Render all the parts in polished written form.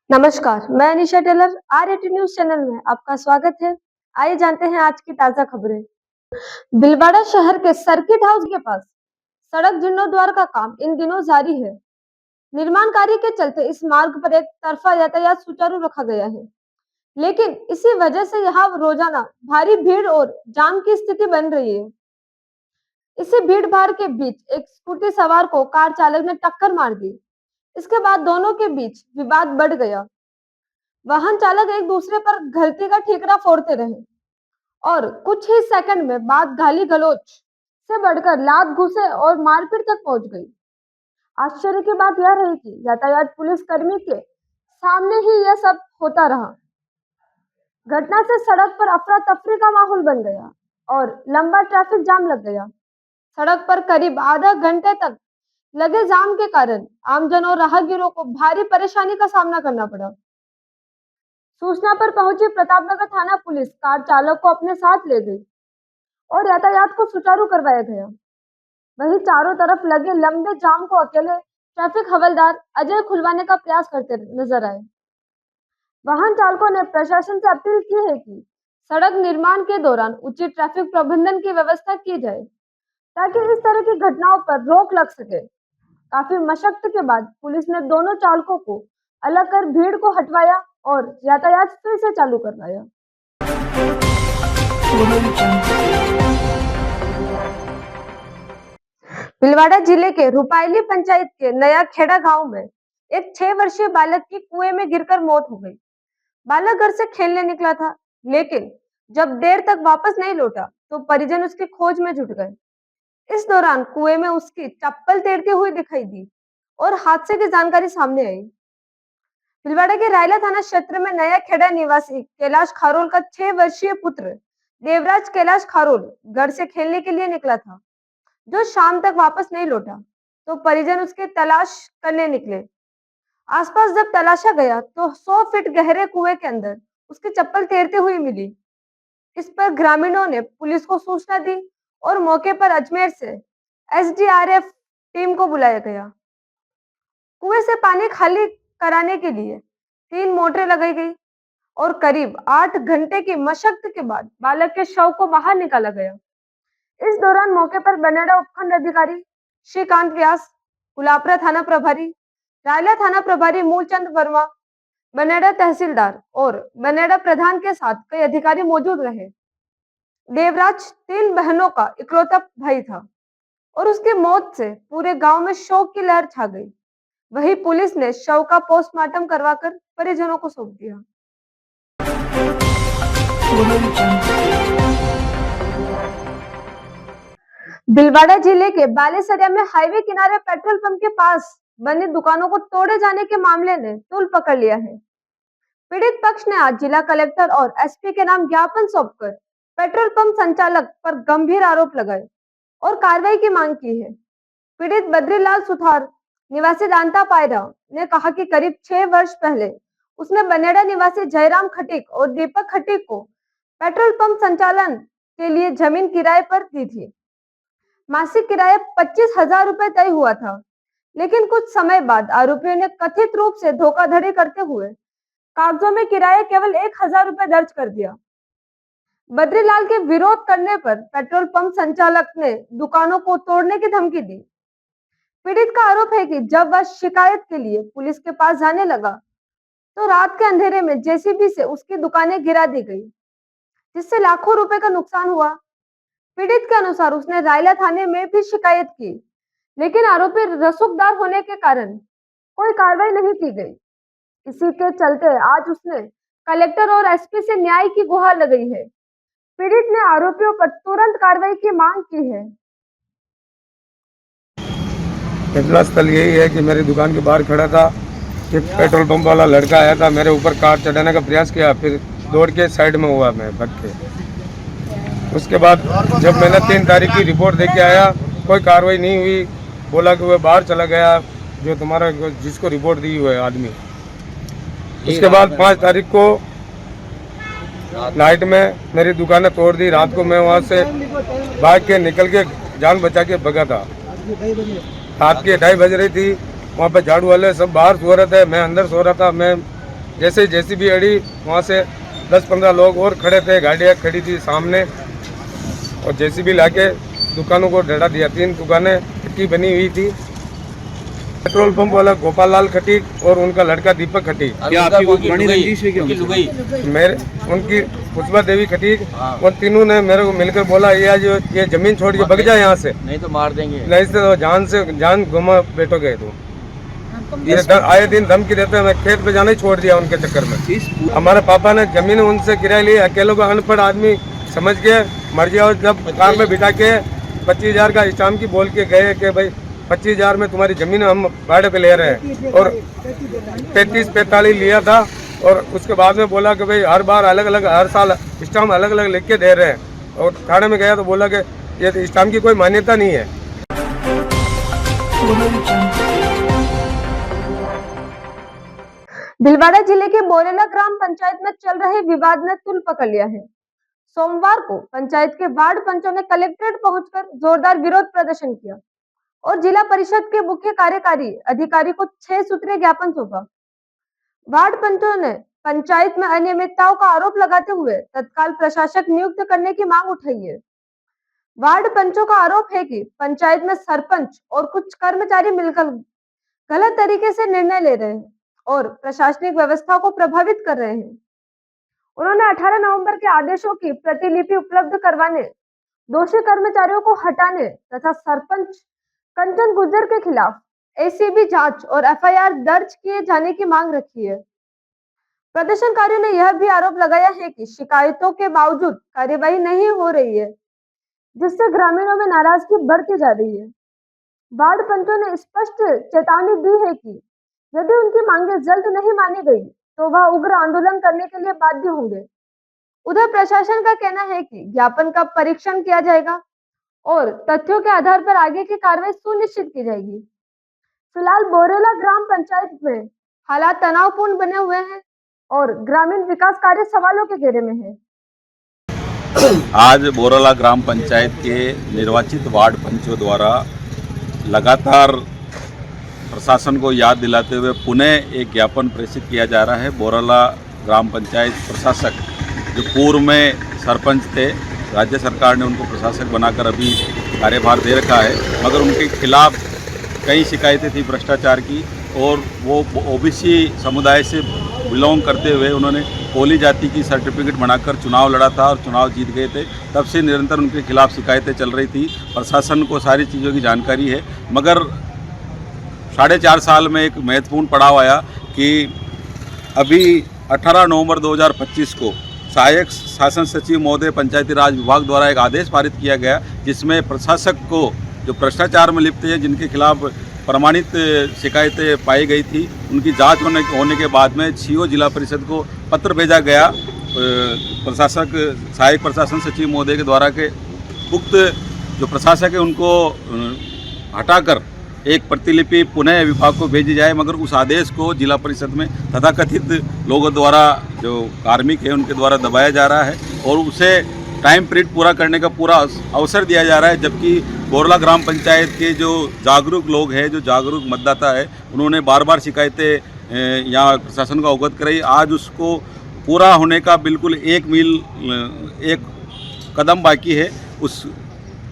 नमस्कार, मैं Anisha Taylor आर18 news channel में आपका स्वागत है। आइए जानते हैं आज की ताजा खबरें। भीलवाड़ा शहर के सर्किट हाउस के पास सड़क जीर्णोद्धार का काम इन दिनों जारी है। निर्माण कार्य के चलते इस मार्ग पर एक तरफा यातायात सुचारू रखा गया है, लेकिन इसी वजह से यहाँ रोजाना भारी भीड़ और जाम की स्थिति बन रही है। इसी भीड़ भाड़ के बीच एक स्कूटी सवार को कार चालक ने टक्कर मार दी। इसके बाद दोनों के बीच विवाद बढ़ गया। वाहन चालक एक दूसरे पर गलती का ठीकरा फोड़ते रहे और कुछ ही सेकंड में बात गाली गलौज से बढ़कर लात घुसे और मारपीट तक पहुंच गई। आश्चर्य की बात यह रही कि यातायात पुलिस कर्मी के सामने ही यह सब होता रहा। घटना से सड़क पर अफरा तफरी का माहौल बन गया और लंबा ट्रैफिक जाम लग गया। सड़क पर करीब आधा घंटे तक लगे जाम के कारण आमजन और राहगीरों को भारी परेशानी का सामना करना पड़ा। सूचना पर पहुंची प्रतापनगर थाना पुलिस कार चालक को अपने साथ ले गई और यातायात को सुचारू करवाया गया। वहीं चारों तरफ लगे लंबे जाम को अकेले ट्रैफिक हवलदार अजय खुलवाने का प्रयास करते नजर आए। वाहन चालकों ने प्रशासन से अपील की है कि सड़क निर्माण के दौरान उचित ट्रैफिक प्रबंधन की व्यवस्था की जाए ताकि इस तरह की घटनाओं पर रोक लग सके। काफी मशक्कत के बाद पुलिस ने दोनों चालकों को अलग कर भीड़ को हटवाया और यातायात फिर से चालू करवाया। भीलवाड़ा जिले के रुपायली पंचायत के नया खेड़ा गांव में एक 6 वर्षीय बालक की कुएं में गिरकर मौत हो गई। बालक घर से खेलने निकला था, लेकिन जब देर तक वापस नहीं लौटा तो परिजन उसकी खोज में जुट गए। इस दौरान कुएं में उसकी चप्पल तैरती हुई दिखाई दी और हादसे की जानकारी सामने आई। भीलवाड़ा के रायला थाना क्षेत्र में नया खेड़ा निवासी कैलाश खारोल का 6 वर्षीय पुत्र देवराज कैलाश खारोल घर से खेलने के लिए निकला था, जो शाम तक वापस नहीं लौटा तो परिजन उसकी तलाश करने निकले। आसपास जब तलाशा गया तो 100 फीट गहरे कुएं के अंदर उसकी चप्पल तैरती हुई मिली। इस पर ग्रामीणों ने पुलिस को सूचना दी और मौके पर अजमेर से एसडीआरएफ टीम को बुलाया गया। कुएं से पानी खाली कराने के लिए 3 मोटरें लगाई गई और करीब 8 घंटे की मशक्कत के बाद बालक के शव को बाहर निकाला गया। इस दौरान मौके पर बनेड़ा उपखंड अधिकारी श्रीकांत व्यास, गुलापरा थाना प्रभारी, रायला थाना प्रभारी मूलचंद वर्मा, बनेड़ा तहसीलदार और बनेड़ा प्रधान के साथ कई अधिकारी मौजूद रहे। देवराज 3 बहनों का इकलौता भाई था और उसकी मौत से पूरे गांव में शोक की लहर छा गई। वहीं पुलिस ने शव का पोस्टमार्टम करवाकर परिजनों को सौंप दिया। भीलवाड़ा जिले के बालेसरिया में हाईवे किनारे पेट्रोल पंप के पास बनी दुकानों को तोड़े जाने के मामले ने तूल पकड़ लिया है। पीड़ित पक्ष ने आज जिला कलेक्टर और एसपी के नाम ज्ञापन सौंपकर पेट्रोल पंप संचालक पर गंभीर आरोप लगाए और कार्रवाई की मांग की है। पीड़ित बद्रीलाल सुथार निवासी दांता पायरा ने कहा कि करीब 6 वर्ष पहले उसने बनेड़ा निवासी जयराम खटीक और दीपक खटीक को पेट्रोल पंप संचालन के लिए जमीन किराए पर दी थी। मासिक किराया 25,000 रुपए तय हुआ था, लेकिन कुछ समय बाद आरोपियों ने कथित रूप से धोखाधड़ी करते हुए कागजों में किराया केवल 1,000 रुपए दर्ज कर दिया। बद्रीलाल के विरोध करने पर पेट्रोल पंप संचालक ने दुकानों को तोड़ने की धमकी दी। पीड़ित का आरोप है कि जब वह शिकायत के लिए पुलिस के पास जाने लगा तो रात के अंधेरे में जेसीबी से उसकी दुकानें गिरा दी गई, जिससे लाखों रुपए का नुकसान हुआ। पीड़ित के अनुसार उसने रायला थाने में भी शिकायत की, लेकिन आरोपी रसूखदार होने के कारण कोई कार्रवाई नहीं की गई। इसी के चलते आज उसने कलेक्टर और एसपी से न्याय की गुहार लगाई है। पीड़ित ने आरोपियों पर तुरंत कार्रवाई की मांग की है। घटनास्थल यही है कि मेरी दुकान के बाहर खड़ा था कि पेट्रोल पंप वाला लड़का आया था, मेरे ऊपर कार चढ़ाने का प्रयास किया, फिर दौड़ के साइड में हुआ मैं भग के। उसके बाद जब मैंने 3 तारीख की रिपोर्ट दे के आया, कोई कार्रवाई नहीं हुई, बोला कि वह बाहर चला गया जो तुम्हारा जिसको रिपोर्ट दी हुई है आदमी। उसके बाद 5 तारीख को नाइट में मेरी दुकानें तोड़ दी। रात को मैं वहाँ से भाग के निकल के जान बचा के भगा था। रात की 2:30 बज रही थी, वहाँ पे झाड़ू वाले सब बाहर सो रहे थे, मैं अंदर सो रहा था। मैं जैसे ही जेसीबी अड़ी वहाँ से 10-15 लोग और खड़े थे, गाड़ियाँ खड़ी थी सामने और जेसीबी लाके दुकानों को ढेड़ा दिया। 3 दुकानें खट्टी बनी हुई थी। पेट्रोल पंप वाला गोपाल लाल खटीक और उनका लड़का दीपक खटीक, क्या आपकी कोई पुरानी रंजिश है क्या उनसे? मेरे उनकी पुष्पा देवी खटीक, और तीनों ने मेरे को मिलकर बोला ये जमीन छोड़ के भग जाए यहाँ से, नहीं तो मार देंगे। नहीं तो जान गुमा बैठोगे तुम। ये आए दिन धमकी देते हैं। मैं खेत पे जाना ही छोड़ दिया उनके चक्कर में। हमारे पापा ने जमीन उनसे किराए ली। अकेले को अनपढ़ आदमी समझ के मर गया। और जब कार में बिठा के 25,000 का स्टाम्प की बोल के गए कि भाई 25,000 में तुम्हारी जमीन हम भाड़े पे ले रहे हैं, और 35-45 लिया था। और उसके बाद में बोला कि भाई हर बार अलग अलग, हर साल स्टाम्प अलग अलग लिख के दे रहे हैं। और थाने में गया तो बोला कि ये स्टाम्प की कोई मान्यता नहीं है। भीलवाड़ा जिले के बोरेला ग्राम पंचायत में चल रहे विवाद ने तूल पकड़ लिया है। सोमवार को पंचायत के वार्ड पंचों ने कलेक्ट्रेट पहुंचकर जोरदार विरोध प्रदर्शन किया और जिला परिषद के मुख्य कार्यकारी अधिकारी को 6 सूत्रीय ज्ञापन सौंपा। वार्ड पंचों ने पंचायत में अनियमितताओं का आरोप लगाते हुए तत्काल प्रशासक नियुक्त करने की मांग उठाई है। वार्ड पंचों का आरोप है कि पंचायत में सरपंच और कुछ कर्मचारी मिलकर गलत तरीके से निर्णय ले रहे हैं और प्रशासनिक व्यवस्था को प्रभावित कर रहे हैं। उन्होंने 18 नवंबर के आदेशों की प्रतिलिपि उपलब्ध करवाने, दोषी कर्मचारियों को हटाने तथा सरपंच कंचन गुर्जर के खिलाफ एसीबी जांच और एफआईआर दर्ज किए जाने की मांग रखी है। प्रदर्शनकारियों ने यह भी आरोप लगाया है कि शिकायतों के बावजूद कार्यवाही नहीं हो रही है, जिससे ग्रामीणों में नाराजगी बढ़ती जा रही है। वार्ड पंचों ने स्पष्ट चेतावनी दी है कि यदि उनकी मांगें जल्द नहीं मानी गई तो वह उग्र आंदोलन करने के लिए बाध्य होंगे। उधर प्रशासन का कहना है कि ज्ञापन का परीक्षण किया जाएगा और तथ्यों के आधार पर आगे की कार्रवाई सुनिश्चित की जाएगी। फिलहाल बोरेला ग्राम पंचायत में हालात तनावपूर्ण बने हुए हैं और ग्रामीण विकास कार्य सवालों के घेरे में है। आज बोरेला ग्राम पंचायत के निर्वाचित वार्ड पंचों द्वारा लगातार प्रशासन को याद दिलाते हुए पुनः एक ज्ञापन प्रेषित किया जा रहा है। बोरेला ग्राम पंचायत प्रशासक जो पूर्व में सरपंच थे, राज्य सरकार ने उनको प्रशासक बनाकर अभी कार्यभार दे रखा है, मगर उनके खिलाफ कई शिकायतें थी भ्रष्टाचार की, और वो ओबीसी समुदाय से बिलोंग करते हुए उन्होंने कोली जाति की सर्टिफिकेट बनाकर चुनाव लड़ा था और चुनाव जीत गए थे। तब से निरंतर उनके खिलाफ शिकायतें चल रही थी। प्रशासन को सारी चीज़ों की जानकारी है, मगर 4.5 साल में एक महत्वपूर्ण पड़ाव आया कि अभी 18 नवंबर 2025 को सहायक शासन सचिव महोदय पंचायती राज विभाग द्वारा एक आदेश पारित किया गया, जिसमें प्रशासक को जो भ्रष्टाचार में लिप्त है, जिनके खिलाफ प्रमाणित शिकायतें पाई गई थी, उनकी जांच होने के बाद में सीओ जिला परिषद को पत्र भेजा गया प्रशासक सहायक प्रशासन सचिव महोदय के द्वारा के उक्त जो प्रशासक है उनको हटाकर एक प्रतिलिपि पुनः विभाग को भेजी जाए, मगर उस आदेश को जिला परिषद में तथाकथित लोगों द्वारा, जो कार्मिक है उनके द्वारा दबाया जा रहा है और उसे टाइम पीरियड पूरा करने का पूरा अवसर दिया जा रहा है। जबकि बोरेला ग्राम पंचायत के जो जागरूक लोग हैं, जो जागरूक मतदाता है, उन्होंने बार बार शिकायतें यहाँ प्रशासन को अवगत कराई। आज उसको पूरा होने का बिल्कुल एक कदम बाकी है।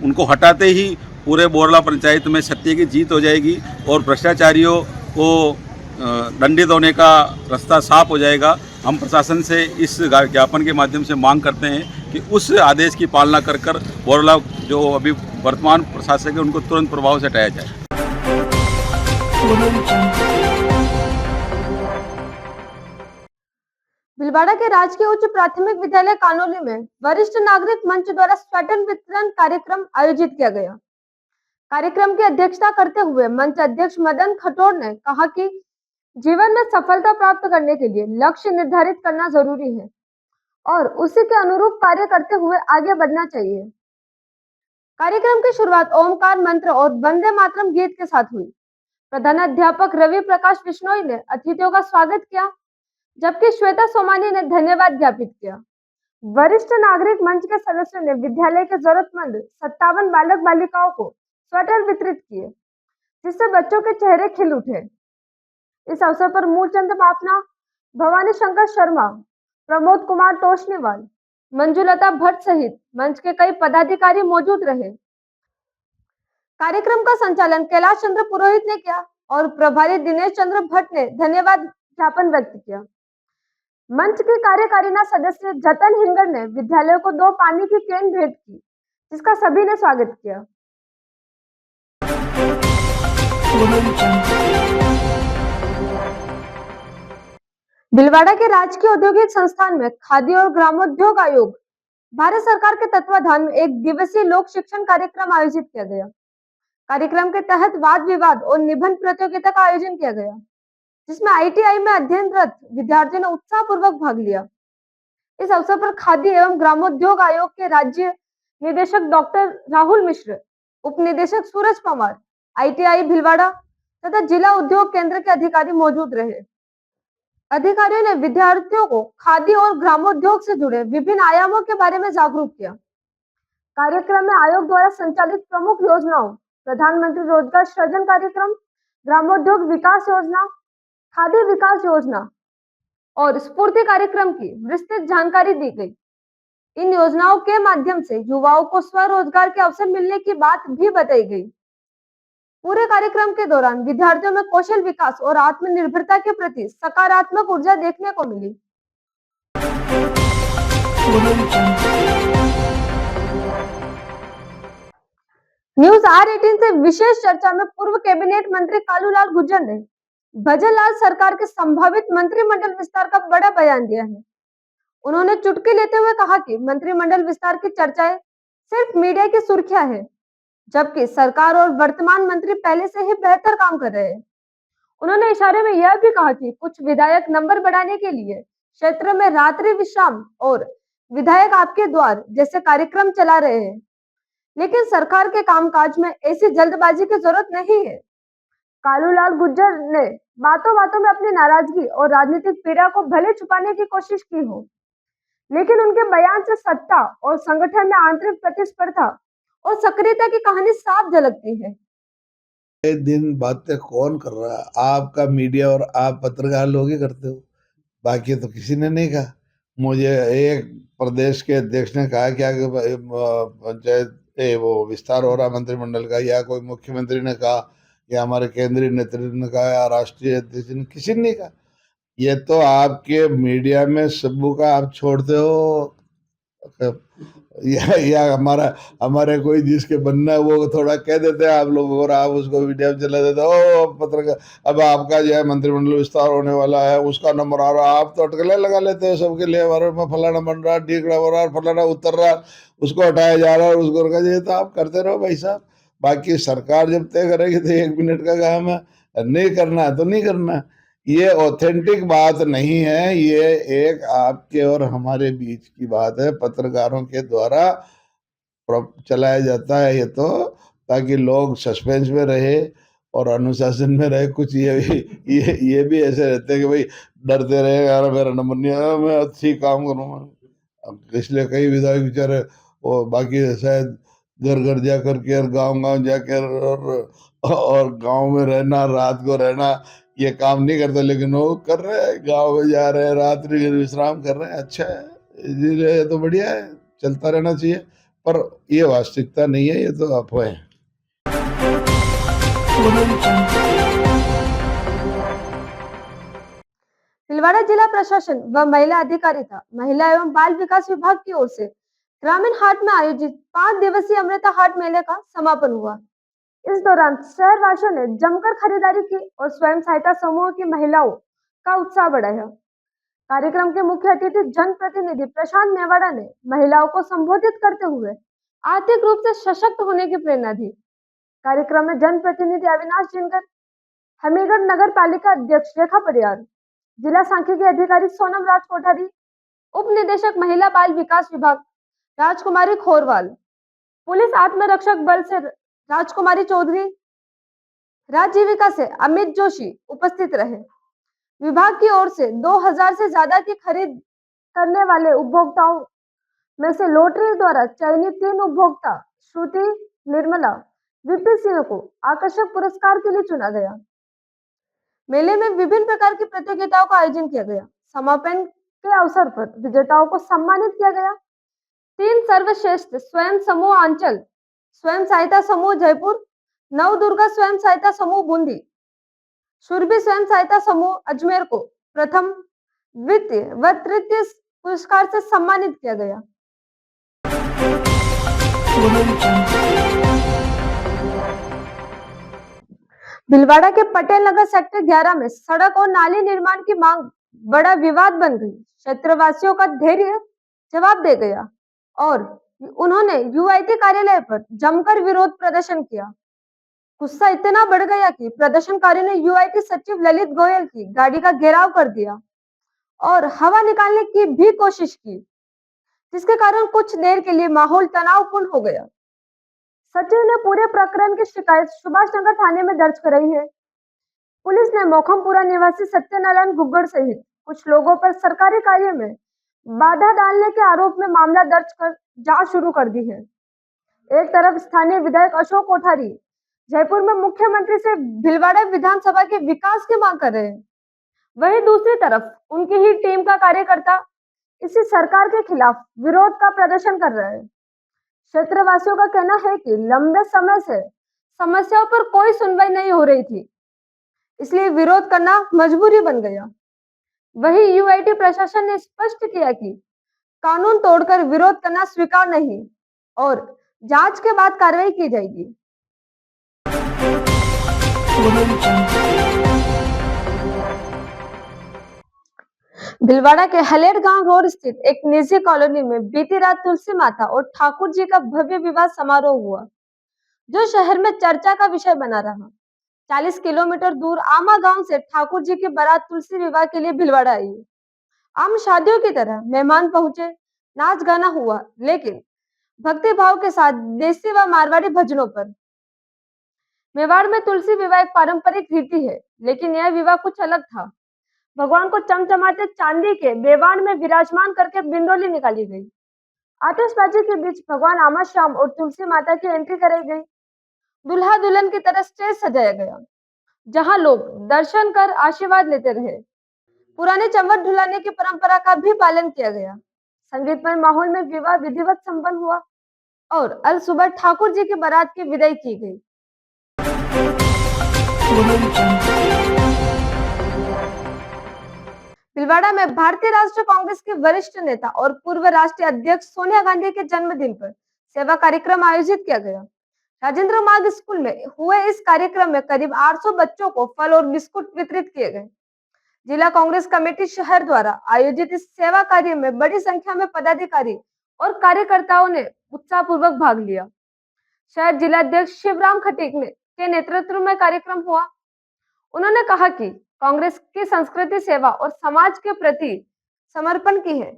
उनको हटाते ही पूरे बोरेला पंचायत में सत्य की जीत हो जाएगी और भ्रष्टाचारियों को दंडित होने का रास्ता साफ हो जाएगा। हम प्रशासन से इस ज्ञापन के माध्यम से मांग करते हैं कि उस आदेश की पालना कर बोरेला जो अभी वर्तमान प्रशासक है उनको तुरंत प्रभाव से हटाया जाए। भीलवाड़ा के राजकीय उच्च प्राथमिक विद्यालय कानोली में वरिष्ठ नागरिक मंच द्वारा स्वेटर वितरण कार्यक्रम आयोजित किया गया। कार्यक्रम की अध्यक्षता करते हुए मंच अध्यक्ष मदन खटोर ने कहा कि जीवन में सफलता प्राप्त करने के लिए लक्ष्य निर्धारित करना जरूरी है और उसी के अनुरूप कार्य करते हुए आगे बढ़ना चाहिए। कार्यक्रम की शुरुआत ओमकार मंत्र और वंदे मातरम गीत के साथ हुई। प्रधानाध्यापक रवि प्रकाश बिश्नोई ने अतिथियों का स्वागत किया, जबकि श्वेता सोमानी ने धन्यवाद ज्ञापित किया। वरिष्ठ नागरिक मंच के सदस्यों ने विद्यालय के जरूरतमंद 57 बालक बालिकाओं को स्वेटर वितरित किए, जिससे बच्चों के चेहरे खिल उठे। इस अवसर पर मूलचंद बाफना, भवानी शंकर शर्मा, प्रमोद कुमार तोशनीवाल, मंजुलता भट्ट सहित मंच के कई पदाधिकारी मौजूद रहे। कार्यक्रम का संचालन कैलाश चंद्र पुरोहित ने किया और प्रभारी दिनेश चंद्र भट्ट ने धन्यवाद ज्ञापन व्यक्त किया। मंच की कार्यकारिणी सदस्य जतन हिंगड़ ने विद्यालय को 2 पानी की कैन भेंट की, जिसका सभी ने स्वागत किया। भीलवाड़ा के राजकीय औद्योगिक संस्थान में खादी और ग्रामोद्योग आयोग भारत सरकार के तत्वाधान में 1 दिवसीय लोक शिक्षण कार्यक्रम आयोजित किया गया। कार्यक्रम के तहत वाद विवाद और निबंध प्रतियोगिता का आयोजन किया गया, जिसमें ITI में अध्ययनरत विद्यार्थियों ने उत्साहपूर्वक भाग लिया। इस अवसर पर खादी एवं ग्रामोद्योग आयोग के राज्य निदेशक डॉक्टर राहुल मिश्र, उप निदेशक सूरज पवार, ITI भीलवाड़ा तथा जिला उद्योग केंद्र के अधिकारी मौजूद रहे। अधिकारियों ने विद्यार्थियों को खादी और ग्रामोद्योग से जुड़े विभिन्न आयामों के बारे में जागरूक किया। कार्यक्रम में आयोग द्वारा संचालित प्रमुख योजनाओं, प्रधानमंत्री रोजगार सृजन कार्यक्रम, ग्रामोद्योग विकास योजना, खादी विकास योजना और स्फूर्ति कार्यक्रम की विस्तृत जानकारी दी गई। इन योजनाओं के माध्यम से युवाओं को स्वरोजगार के अवसर मिलने की बात भी बताई गई। पूरे कार्यक्रम के दौरान विद्यार्थियों में कौशल विकास और आत्मनिर्भरता के प्रति सकारात्मक ऊर्जा देखने को मिली। न्यूज R18 से विशेष चर्चा में पूर्व कैबिनेट मंत्री कालूलाल गुर्जर ने भजनलाल सरकार के संभावित मंत्रिमंडल विस्तार का बड़ा बयान दिया है। उन्होंने चुटकी लेते हुए कहा कि मंत्रिमंडल विस्तार की चर्चाएं सिर्फ मीडिया की सुर्खियां हैं, जबकि सरकार और वर्तमान मंत्री पहले से ही बेहतर काम कर रहे हैं। उन्होंने इशारे में यह भी कहा कि कुछ विधायक नंबर बढ़ाने के लिए क्षेत्र में रात्रि विश्राम और विधायक आपके द्वार जैसे कार्यक्रम चला रहे हैं, लेकिन सरकार के कामकाज में ऐसी जल्दबाजी की जरूरत नहीं है। कालूलाल गुर्जर ने बातों बातों में अपनी नाराजगी और राजनीतिक पीड़ा को भले छुपाने की कोशिश की हो, लेकिन उनके बयान से सत्ता और संगठन में आंतरिक प्रतिस्पर्धा और सक्रियता की कहानी साफ झलकती है। दिन बातें कौन कर रहा है? आपका मीडिया और आप पत्रकार लोग ही करते हो, बाकी तो किसी ने नहीं कहा। मुझे एक प्रदेश के अध्यक्ष ने कहा क्या कि पंचायत वो विस्तार हो रहा मंत्रिमंडल का, या कोई मुख्यमंत्री ने कहा, या हमारे केंद्रीय नेतृत्व ने कहा, या राष्ट्रीय अध्यक्ष ने, किसी ने नहीं कहा। ये तो आपके मीडिया में सबू का आप छोड़ते हो, या हमारे कोई जिसके बनना है वो थोड़ा कह देते हैं आप लोग, और आप उसको वीडियो में चला देते हो, पत्रकार अब आपका जो है मंत्रिमंडल विस्तार होने वाला है उसका नंबर आ रहा, आप तो अटकलें लगा लेते हो सबके लिए, हमारे में फलाना बन रहा, ढीकड़ा बन रहा, फलाना उतर रहा, उसको हटाया जा रहा है, उसको रखा जाए। तो आप करते रहो भाई साहब, बाकी सरकार जब तय करेगी तो 1 मिनट का काम है, नहीं करना है तो नहीं करना। ये ऑथेंटिक बात नहीं है, ये एक आपके और हमारे बीच की बात है, पत्रकारों के द्वारा चलाया जाता है ये तो, ताकि लोग सस्पेंस में रहे और अनुशासन में रहे। कुछ ये भी ऐसे रहते हैं कि भाई डरते रहे, यार मेरा नंबर नहीं आया, मैं अच्छी काम करूँगा। इसलिए कई विधायक बेचारे वो बाकी शायद घर घर जाकर के और गांव जाकर और गांव में रहना, रात को रहना, ये काम नहीं करते, लेकिन वो कर रहे हैं, गांव में जा रहे हैं, रात्रि विश्राम कर रहे हैं। अच्छा है, ये तो बढ़िया है, चलता रहना चाहिए, पर ये वास्तविकता नहीं है, ये तो अफवाह है। भीलवाड़ा जिला प्रशासन व महिला अधिकारिता, महिला एवं बाल विकास विभाग की ओर से ग्रामीण हाट में आयोजित 5 दिवसीय अमृता हाट मेले का समापन हुआ। इस दौरान शहरवासियों ने जमकर खरीदारी की और स्वयं सहायता समूह की महिलाओं का उत्साह बढ़ाया। कार्यक्रम के मुख्य अतिथि जनप्रतिनिधि प्रशांत नेवाड़ा ने महिलाओं को संबोधित करते हुए आर्थिक रूप से सशक्त होने की प्रेरणा दी। कार्यक्रम में जनप्रतिनिधि अविनाश जिनकर, हमीरगढ़ नगर पालिका अध्यक्ष रेखा परियार, जिला सांख्यिकी अधिकारी सोनम राज कोठारी, उप निदेशक महिला बाल विकास विभाग राजकुमारी खोरवाल, पुलिस आत्मरक्षक बल से राजकुमारी चौधरी, राज्य जीविका से अमित जोशी उपस्थित रहे। विभाग की ओर से 2000 से ज्यादा की खरीद करने वाले उपभोक्ताओं में से लॉटरी द्वारा चयनित 3 उपभोक्ता श्रुति, निर्मला, विपी सिंह को आकर्षक पुरस्कार के लिए चुना गया। मेले में विभिन्न प्रकार की प्रतियोगिताओं का आयोजन किया गया। समापन के अवसर पर विजेताओं को सम्मानित किया गया। 3 सर्वश्रेष्ठ स्वयं समूह आंचल स्वयं सहायता समूह जयपुर, नवदुर्गा स्वयं सहायता समूह बूंदी, सुरभि स्वयं सहायता समूह अजमेर को प्रथम, द्वितीय व तृतीय पुरस्कार से सम्मानित किया गया। भीलवाड़ा के पटेल नगर सेक्टर 11 में सड़क और नाली निर्माण की मांग बड़ा विवाद बन गई। क्षेत्रवासियों का धैर्य जवाब दे गया और उन्होंने यूआईटी कार्यालय पर जमकर विरोध प्रदर्शन किया। गुस्सा इतना बढ़ गया कि प्रदर्शनकारियों ने यूआईटी सचिव ललित गोयल की गाड़ी का घेराव कर दिया और हवा निकालने की भी कोशिश की, जिसके कारण कुछ देर के लिए माहौल तनावपूर्ण हो गया। सचिव ने पूरे प्रकरण की शिकायत सुभाष नगर थाने में दर्ज कराई है। पुलिस ने मोखमपुरा निवासी सत्यनारायण गुग्गड़ सहित कुछ लोगों पर सरकारी कार्य में बाधा डालने के आरोप में मामला दर्ज कर जांच शुरू कर दी है। एक तरफ स्थानीय विधायक अशोक कोठारी जयपुर में मुख्यमंत्री से भीलवाड़ा विधानसभा के विकास की मांग कर रहे हैं, वहीं दूसरी तरफ उनकी ही टीम का कार्यकर्ता इसी सरकार के खिलाफ विरोध का प्रदर्शन कर रहा है। क्षेत्रवासियों का कहना है कि लंबे समय से समस्याओं पर कोई सुनवाई नहीं हो रही थी, इसलिए विरोध करना मजबूरी बन गया। वहीं यूआईटी प्रशासन ने स्पष्ट किया कि कानून तोड़कर विरोध करना स्वीकार नहीं और जांच के बाद कार्रवाई की जाएगी। भीलवाड़ा के हलेड़ गांव रोड स्थित एक निजी कॉलोनी में बीती रात तुलसी माता और ठाकुर जी का भव्य विवाह समारोह हुआ, जो शहर में चर्चा का विषय बना रहा। 40 किलोमीटर दूर आमा गांव से ठाकुर जी की बारात तुलसी विवाह के लिए भीलवाड़ा आई। आम शादियों की तरह मेहमान पहुंचे, नाच गाना हुआ, लेकिन भक्ति भाव के साथ देसी व मारवाड़ी भजनों पर। मेवाड़ में तुलसी विवाह एक पारंपरिक रीति है, लेकिन यह विवाह कुछ अलग था। भगवान को चमचमाते चांदी के बेवाण में विराजमान करके बिंदोली निकाली गई। आतिशबाजी के बीच भगवान आमा श्याम और तुलसी माता की एंट्री कराई गई। दुल्हा दुल्हन की तरह स्टेज सजाया गया, जहां लोग दर्शन कर आशीर्वाद लेते रहे। पुराने चंवट ढुलाने की परंपरा का भी पालन किया गया। संगीतमय माहौल में विवाह विधिवत संपन्न हुआ और अल सुबह ठाकुर जी की बारात की विदाई की गई। भीलवाड़ा में भारतीय राष्ट्रीय कांग्रेस के वरिष्ठ नेता और पूर्व राष्ट्रीय अध्यक्ष सोनिया गांधी के जन्मदिन पर सेवा कार्यक्रम आयोजित किया गया। राजेंद्र मार्ग स्कूल में हुए इस कार्यक्रम में करीब 800 बच्चों को फल और बिस्कुट वितरित किए गए। जिला कांग्रेस कमेटी शहर द्वारा आयोजित इस सेवा कार्य में बड़ी संख्या में पदाधिकारी और कार्यकर्ताओं ने उत्साहपूर्वक भाग लिया। शहर जिलाध्यक्ष शिवराम खटीक के नेतृत्व में कार्यक्रम हुआ। उन्होंने कहा कि कांग्रेस की संस्कृति सेवा और समाज के प्रति समर्पण की है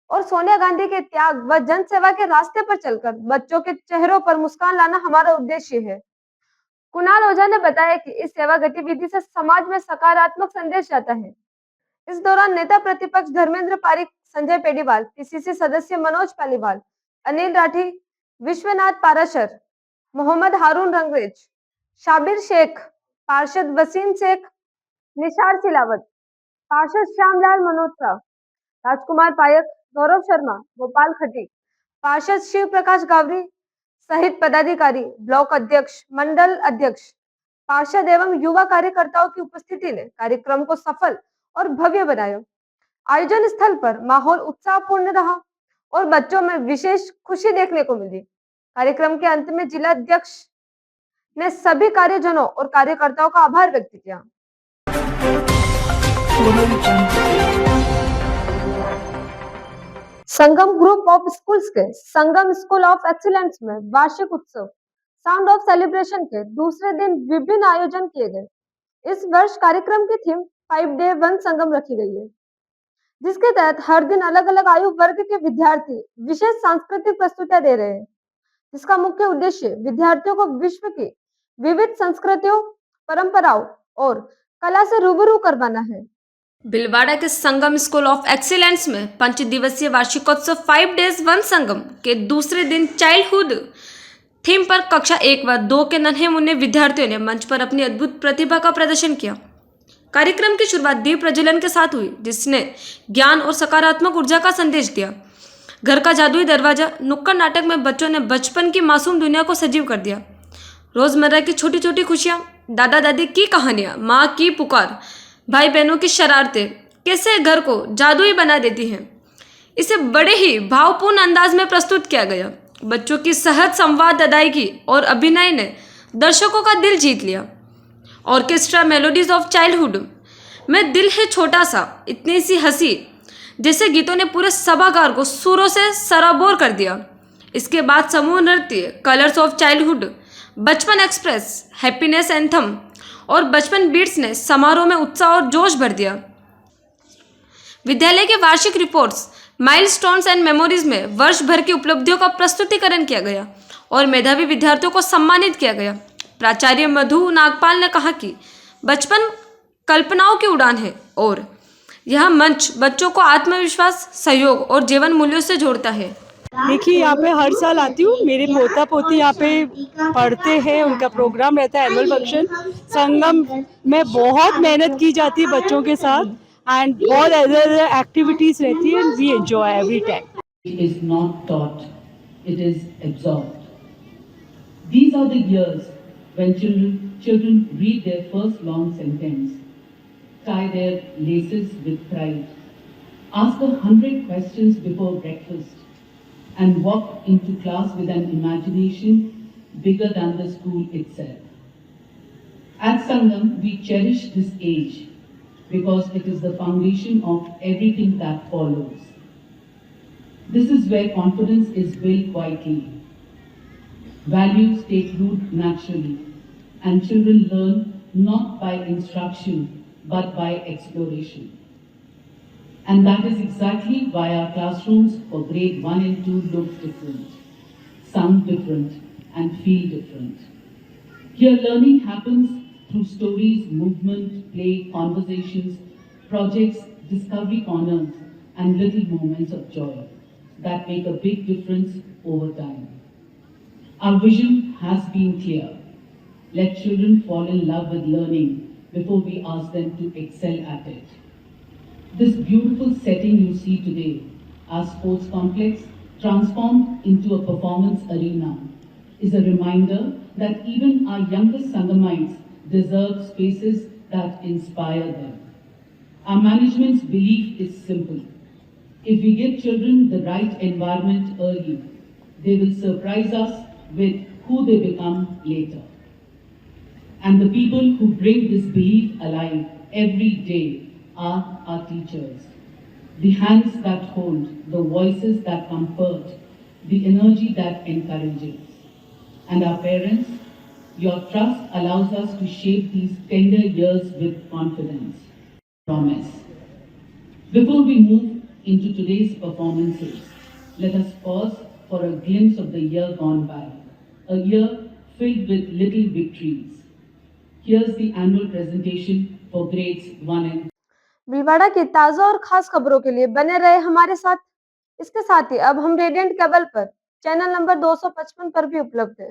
और सोनिया गांधी के त्याग व जन सेवा के रास्ते पर चलकर बच्चों के चेहरों पर मुस्कान लाना हमारा उद्देश्य है। कुणाल ओझा ने बताया कि इस सेवा गतिविधि से समाज में सकारात्मक संदेश जाता है। इस दौरान नेता प्रतिपक्ष धर्मेंद्र पारिक, संजय पेडीवाल, पीसीसी सदस्य मनोज पालीवाल, अनिल राठी, विश्वनाथ पाराशर, मोहम्मद हारून रंगरेज, शाबिर शेख, पार्षद वसीम शेख, निशार सिलावत, पार्षद श्यामलाल मल्होत्रा, राजकुमार पायक, गौरव शर्मा, गोपाल खटीक, पार्षद शिव प्रकाश गावरी सहित पदाधिकारी, ब्लॉक अध्यक्ष, मंडल अध्यक्ष, पार्षद एवं युवा कार्यकर्ताओं की उपस्थिति ने कार्यक्रम को सफल और भव्य बनाया। आयोजन स्थल पर माहौल उत्साहपूर्ण रहा और बच्चों में विशेष खुशी देखने को मिली। कार्यक्रम के अंत में जिलाध्यक्ष ने सभी कार्यजनों और कार्यकर्ताओं का आभार व्यक्त किया। संगम ग्रुप ऑफ स्कूल्स के संगम स्कूल ऑफ एक्सीलेंस में वार्षिक उत्सव साउंड ऑफ सेलिब्रेशन के दूसरे दिन विभिन्न आयोजन किए गए। इस वर्ष कार्यक्रम की थीम 5 डे 1 संगम रखी गई है, जिसके तहत हर दिन अलग अलग आयु वर्ग के विद्यार्थी विशेष सांस्कृतिक प्रस्तुतियां दे रहे हैं, जिसका मुख्य उद्देश्य विद्यार्थियों को विश्व की विविध संस्कृतियों, परंपराओं और कला से रूबरू करवाना है। भीलवाड़ा के संगम स्कूल ऑफ एक्सीलेंस में 5 दिवसीय वार्षिकोत्सव 5 डेज 1 संगम के दूसरे दिन चाइल्डहुड थीम पर कक्षा 1 व 2 के नन्हे मुन्ने विद्यार्थियों ने मंच पर अपनी अद्भुत प्रतिभा का प्रदर्शन किया। कार्यक्रम की शुरुआत दीप प्रज्वलन के साथ हुई, जिसने ज्ञान और सकारात्मक ऊर्जा का संदेश दिया। घर का जादुई दरवाजा नुक्कड़ नाटक में बच्चों ने बचपन की मासूम दुनिया को सजीव कर दिया। रोजमर्रा की छोटी छोटी खुशियां, दादा दादी की कहानियां, माँ की पुकार, भाई बहनों की शरारतें कैसे घर को जादुई बना देती हैं, इसे बड़े ही भावपूर्ण अंदाज में प्रस्तुत किया गया। बच्चों की सहज संवाद, अदायगी और अभिनय ने दर्शकों का दिल जीत लिया। ऑर्केस्ट्रा मेलोडीज ऑफ चाइल्डहुड में दिल है छोटा सा, इतनी सी हंसी जैसे गीतों ने पूरे सभागार को सुरों से सराबोर कर दिया। इसके बाद समूह नृत्य कलर्स ऑफ चाइल्डहुड, बचपन एक्सप्रेस, हैप्पीनेस एंथम और बचपन बीट्स ने समारोह में उत्साह और जोश भर दिया। विद्यालय के वार्षिक रिपोर्ट्स, माइलस्टोन्स एंड मेमोरीज में वर्ष भर की उपलब्धियों का प्रस्तुतिकरण किया गया और मेधावी विद्यार्थियों को सम्मानित किया गया। प्राचार्य मधु नागपाल ने कहा कि बचपन कल्पनाओं की उड़ान है और यह मंच बच्चों को आत्मविश्वास, सहयोग और जीवन मूल्यों से जोड़ता है। देखिए, यहाँ पे हर साल आती हूँ। मेरे पोता पोती यहाँ पे पढ़ते हैं, उनका प्रोग्राम रहता है एनुअल फंक्शन। संगम में बहुत मेहनत की जाती है बच्चों के साथ एंड बहुत अदर एक्टिविटीज रहती है and we enjoy every time. It is not taught, it is absorbed. These are the years when children read their first long sentence, tie their laces with pride, ask 100 questions before breakfast, and walk into class with an imagination bigger than the school itself. At Sangam, we cherish this age because it is the foundation of everything that follows. This is where confidence is built quietly. Values take root naturally, and children learn not by instruction but by exploration. And that is exactly why our classrooms for grade 1 and 2 look different, sound different, and feel different. Here learning happens through stories, movement, play, conversations, projects, discovery corners, and little moments of joy that make a big difference over time. Our vision has been clear. Let children fall in love with learning before we ask them to excel at it. This beautiful setting you see today, our sports complex transformed into a performance arena, is a reminder that even our youngest Sangamites deserve spaces that inspire them. Our management's belief is simple. If we give children the right environment early, they will surprise us with who they become later. And the people who bring this belief alive every day are our teachers. The hands that hold, the voices that comfort, the energy that encourages. And our parents, your trust allows us to shape these tender years with confidence. Promise. Before we move into today's performances, let us pause for a glimpse of the year gone by, a year filled with little victories. Here's the annual presentation for grades 1 and 2. Bhilwara की ताजा और खास खबरों के लिए बने रहे हमारे साथ। इसके साथ ही अब हम रेडियंट केबल पर चैनल नंबर 255 पर भी उपलब्ध है।